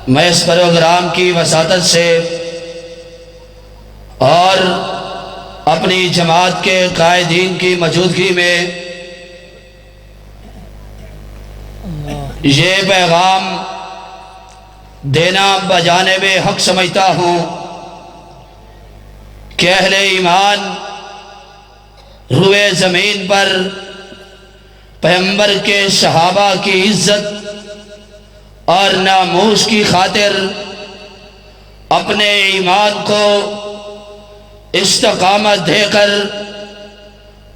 میں اس پروگرام کی وساطت سے اور اپنی جماعت کے قائدین کی موجودگی میں یہ پیغام دینا بجانب حق سمجھتا ہوں کہ اہل ایمان روئے زمین پر پیغمبر کے صحابہ کی عزت اور ناموس کی خاطر اپنے ایمان کو استقامت دے کر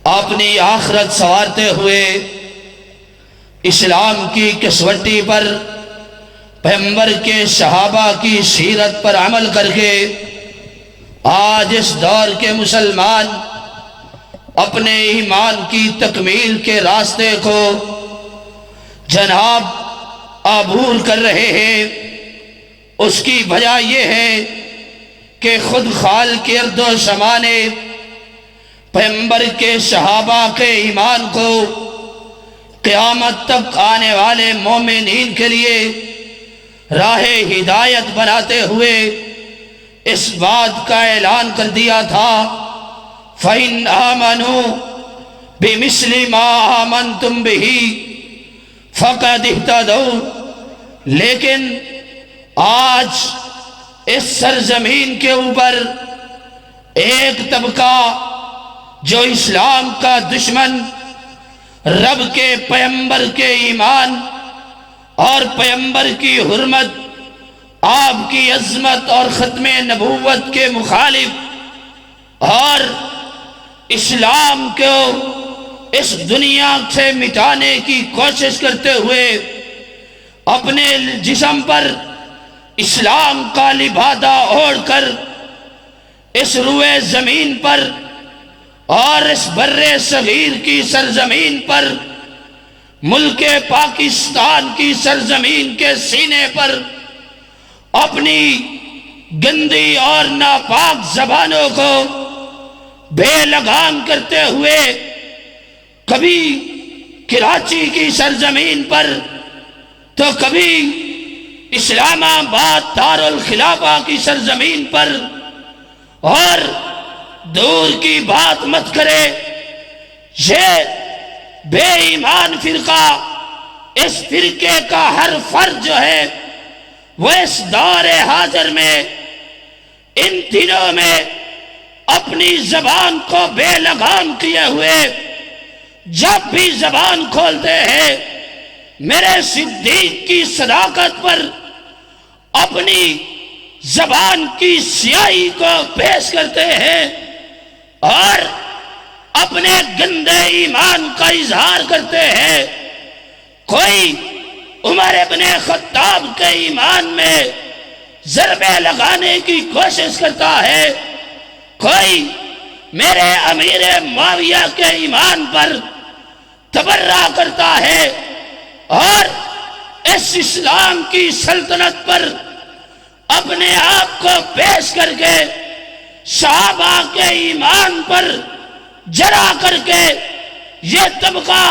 اپنی آخرت سنوارتے ہوئے اسلام کی کسوٹی پر پیغمبر کے صحابہ کی سیرت پر عمل کر کے آج اس دور کے مسلمان اپنے ایمان کی تکمیل کے راستے کو جناب عبور کر رہے ہیں۔ اس کی وجہ یہ ہے کہ خود خالق ارض و سما نے پیغمبر کے صحابہ کے ایمان کو قیامت تک آنے والے مومنین کے لیے راہ ہدایت بناتے ہوئے اس بات کا اعلان کر دیا تھا فَإِنْ آمَنُوا بِمِثْلِ مَا آمَنْتُمْ بِهِ فَقَدِ اهْتَدَوْا۔ لیکن آج اس سرزمین کے اوپر ایک طبقہ جو اسلام کا دشمن، رب کے پیغمبر کے ایمان اور پیغمبر کی حرمت، آپ کی عظمت اور ختم نبوت کے مخالف اور اسلام کو اس دنیا سے مٹانے کی کوشش کرتے ہوئے اپنے جسم پر اسلام کا لبادہ اوڑھ کر اس روئے زمین پر اور اس بر صغیر کی سرزمین پر، ملک پاکستان کی سرزمین کے سینے پر اپنی گندی اور ناپاک زبانوں کو بے لگام کرتے ہوئے کبھی کراچی کی سرزمین پر تو کبھی اسلام آباد دارالخلافہ کی سرزمین پر، اور دور کی بات مت کرے یہ بے ایمان فرقہ، اس فرقے کا ہر فرد جو ہے وہ اس دور حاضر میں ان دنوں میں اپنی زبان کو بے لگام کیے ہوئے جب بھی زبان کھولتے ہیں میرے صدیق کی صداقت پر اپنی زبان کی سیاہی کو پیش کرتے ہیں اور اپنے گندے ایمان کا اظہار کرتے ہیں۔ کوئی عمر ابن خطاب کے ایمان میں ضربے لگانے کی کوشش کرتا ہے، کوئی میرے امیر معاویہ کے ایمان پر تبرہ کرتا ہے اور اس اسلام کی سلطنت پر اپنے آپ کو پیش کر کے صحابہ کے ایمان پر جرا کر کے یہ طبقہ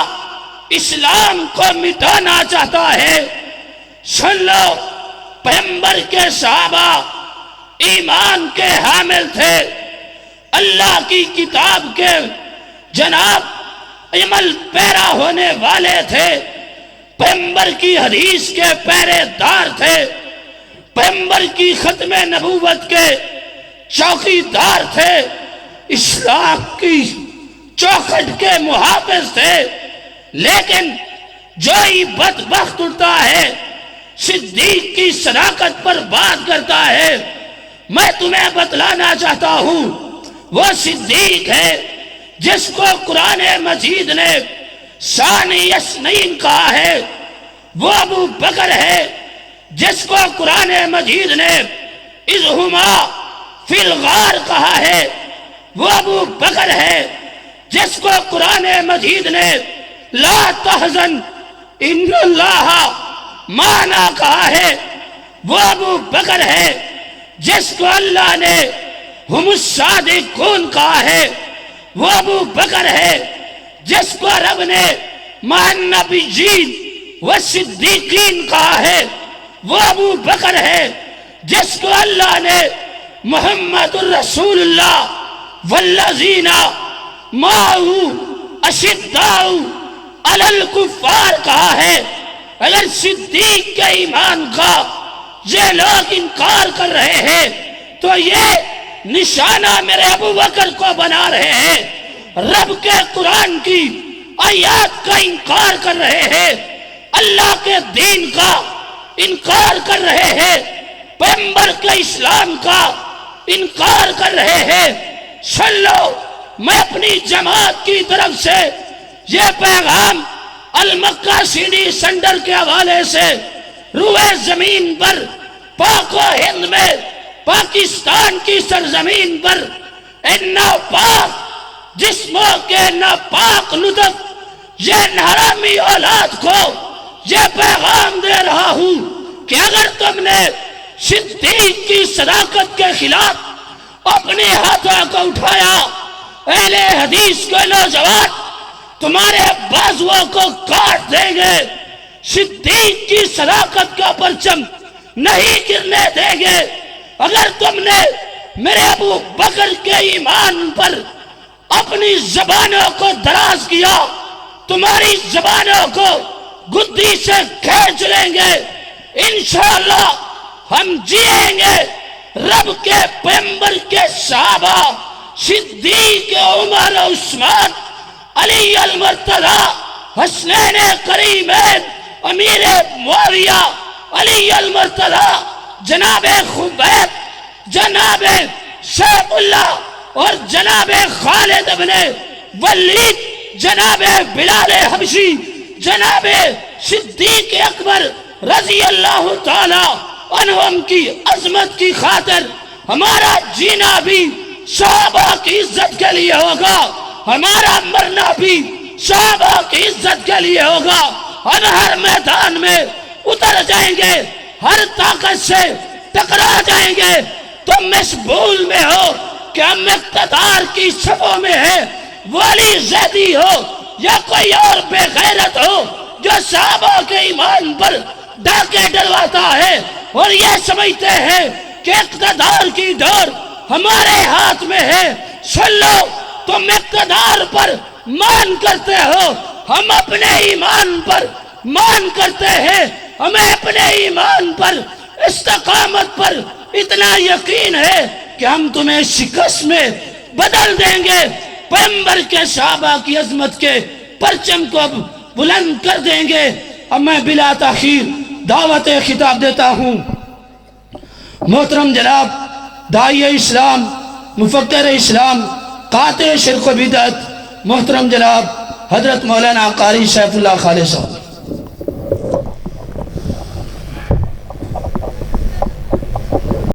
اسلام کو مٹانا چاہتا ہے۔ سن لو، پیغمبر کے صحابہ ایمان کے حامل تھے، اللہ کی کتاب کے جناب عمل پیرا ہونے والے تھے، پیغمبر کی حدیث کے پیرے دار تھے، پیغمبر کی ختم نبوت کے چوکی دار تھے، اسلام کی چوکھٹ کے محافظ تھے۔ لیکن جو ہی بدبخت اٹھتا ہے صدیق کی صداقت پر بات کرتا ہے، میں تمہیں بتلانا چاہتا ہوں وہ صدیق ہے جس کو قرآن مجید نے ثانی اثنین کہا ہے، وہ ابو بکر ہے جس کو قرآن مجید نے اذ ہما فی الغار کہا ہے، وہ ابو بکر ہے جس کو قرآن مجید نے لا تحزن ان اللہ معنا کہا ہے، وہ ابو بکر ہے جس کو اللہ نے ہم الصادقون کہا ہے، وہ ابو بکر ہے جس کو رب نے مع النبیین والصدیقین کہا ہے، وہ ابو بکر ہے جس کو اللہ نے محمد الرسول اللہ والذین معہ اشداء علی الکفار کہا ہے۔ اگر صدیق کے ایمان کا یہ لوگ انکار کر رہے ہیں تو یہ نشانہ میرے ابو بکر کو بنا رہے ہیں، رب کے قرآن کی آیات کا انکار کر رہے ہیں، اللہ کے دین کا انکار کر رہے ہیں، پیغمبر کے اسلام کا انکار کر رہے ہیں۔ سن لو، میں اپنی جماعت کی طرف سے یہ پیغام المکہ سینی سینٹر کے حوالے سے روئے زمین پر، پاک و ہند میں، پاکستان کی سرزمین پر ان ناپاک جسموں کے ناپاک لطف یہ حرامی اولاد کو یہ پیغام دے رہا ہوں کہ اگر تم نے صدیق کی صداقت کے خلاف اپنے ہاتھوں کو اٹھایا، اہل حدیث کے نوجوان تمہارے بازوؤں کو کاٹ دیں گے، صدیق کی صداقت کا پرچم نہیں گرنے دیں گے۔ اگر تم نے میرے ابو بکر کے ایمان پر اپنی زبانوں کو دراز کیا، تمہاری زبانوں کو گدی سے کھینچ لیں گے، انشاءاللہ ہم جیئیں گے۔ رب کے پیغمبر کے صحابہ صدیق عمر عثمان علی المرتضی حسنین کریمین امیر معاویہ علی المرتضی جناب خبیب، جناب سیف اللہ اور جناب خالد بن ولید، جناب بلال حبشی، جناب صدیق اکبر رضی اللہ تعالی عنہم کی عظمت کی خاطر ہمارا جینا بھی صحابہ کی عزت کے لیے ہوگا، ہمارا مرنا بھی صحابہ کی عزت کے لیے ہوگا۔ ہم ہر میدان میں اتر جائیں گے، ہر طاقت سے ٹکرا جائیں گے۔ تم اس بھول میں ہو کہ ہم اقتدار کی صفوں میں ہیں، ولی زیدی ہو یا کوئی اور بے غیرت ہو جو صحابہ کے ایمان پر ڈاکے ڈلواتا ہے اور یہ سمجھتے ہیں کہ اقتدار کی ڈور ہمارے ہاتھ میں ہے۔ سن لو، تم اقتدار پر مان کرتے ہو، ہم اپنے ایمان پر مان کرتے ہیں۔ ہمیں اپنے ایمان پر، استقامت پر اتنا یقین ہے کہ ہم تمہیں شکست میں بدل دیں گے، پیغمبر کے صحابہ کی عظمت کے پرچم کو بلند کر دیں گے۔ اب میں بلا تاخیر دعوت خطاب دیتا ہوں محترم جناب داعی اسلام، مفکر اسلام، قاطع شرک و بدعت، محترم جناب حضرت مولانا قاری سیف اللہ خالد صاحب۔